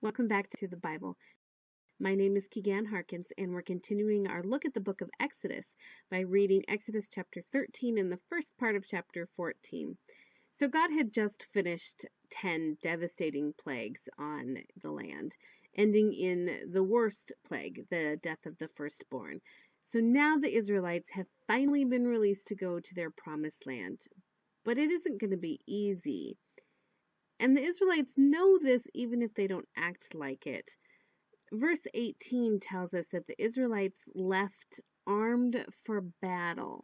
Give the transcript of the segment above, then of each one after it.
Welcome back to the Bible. My name is Keegan Harkins, and we're continuing our look at the book of Exodus by reading Exodus chapter 13 and the first part of chapter 14. So God had just finished 10 devastating plagues on the land, ending in the worst plague, the death of the firstborn. So now the Israelites have finally been released to go to their promised land, but it isn't going to be easy. And the Israelites know this even if they don't act like it. Verse 18 tells us that the Israelites left armed for battle,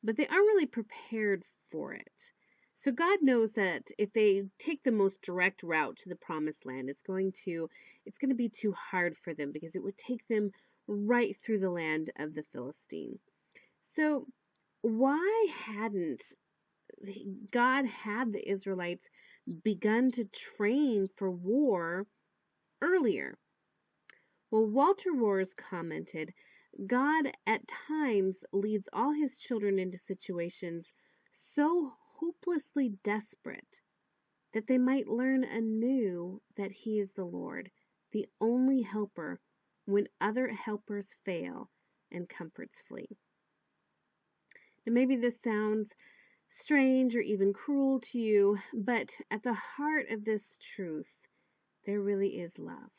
but they aren't really prepared for it. So God knows that if they take the most direct route to the promised land, it's going to be too hard for them because it would take them right through the land of the Philistine. So why hadn't God had the Israelites begun to train for war earlier? Well, Walter Roars commented, God at times leads all his children into situations so hopelessly desperate that they might learn anew that he is the Lord, the only helper when other helpers fail and comforts flee. Now, maybe this sounds strange or even cruel to you, but at the heart of this truth, there really is love.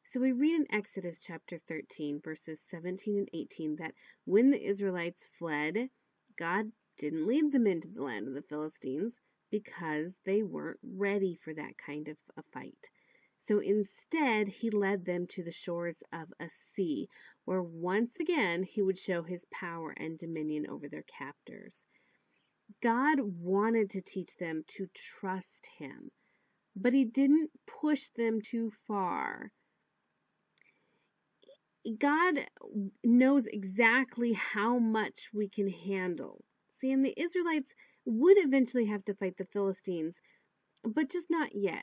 So we read in Exodus chapter 13, verses 17 and 18, that when the Israelites fled, God didn't lead them into the land of the Philistines because they weren't ready for that kind of a fight. So instead, he led them to the shores of a sea, where once again he would show his power and dominion over their captors. God wanted to teach them to trust him, but he didn't push them too far. God knows exactly how much we can handle. See, and the Israelites would eventually have to fight the Philistines, but just not yet.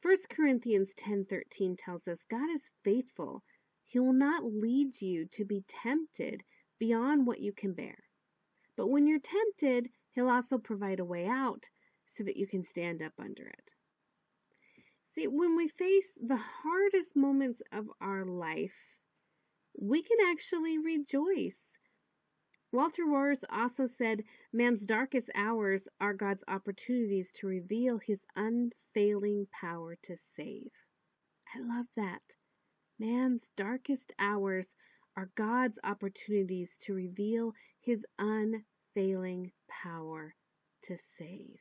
1 Corinthians 10:13 tells us God is faithful. He will not lead you to be tempted beyond what you can bear. But when you're tempted, he'll also provide a way out so that you can stand up under it. See, when we face the hardest moments of our life, we can actually rejoice. Walter Roars also said, man's darkest hours are God's opportunities to reveal his unfailing power to save. I love that. Man's darkest hours are God's opportunities to reveal his unfailing power to save.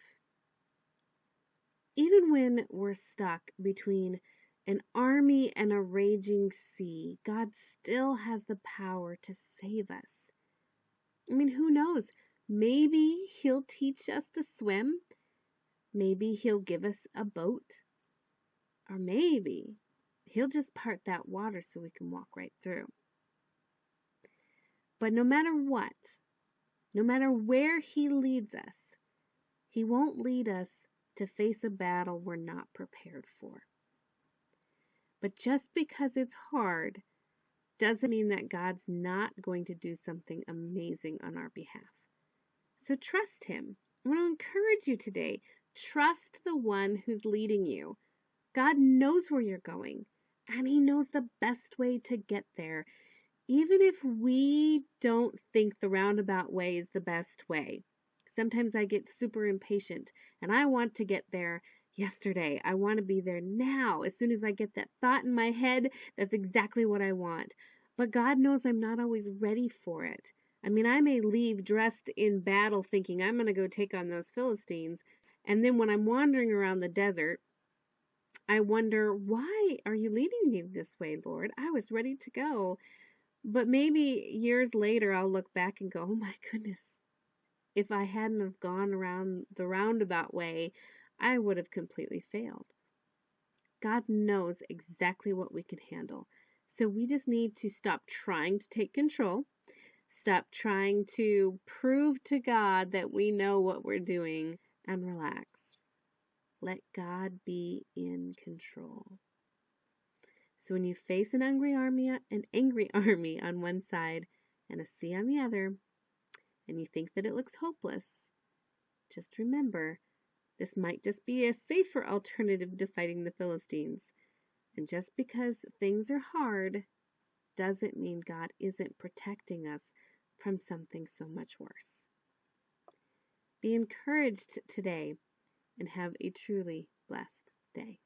Even when we're stuck between an army and a raging sea, God still has the power to save us. I mean, who knows? Maybe he'll teach us to swim. Maybe he'll give us a boat. Or maybe he'll just part that water so we can walk right through. But no matter what, no matter where he leads us, he won't lead us to face a battle we're not prepared for. But just because it's hard doesn't mean that God's not going to do something amazing on our behalf. So trust him. I want to encourage you today. Trust the one who's leading you. God knows where you're going, and he knows the best way to get there, even if we don't think the roundabout way is the best way. Sometimes I get super impatient and I want to get there yesterday. I want to be there now. As soon as I get that thought in my head, that's exactly what I want. But God knows I'm not always ready for it. I mean, I may leave dressed in battle thinking I'm going to go take on those Philistines. And then when I'm wandering around the desert, I wonder, why are you leading me this way, Lord? I was ready to go. But maybe years later, I'll look back and go, oh my goodness. If I hadn't have gone around the roundabout way, I would have completely failed. God knows exactly what we can handle. So we just need to stop trying to take control. Stop trying to prove to God that we know what we're doing, and relax. Let God be in control. So when you face an angry army on one side and a sea on the other, and you think that it looks hopeless, just remember, This might just be a safer alternative to fighting the Philistines. And just because things are hard doesn't mean God isn't protecting us from something so much worse. Be encouraged today and have a truly blessed day.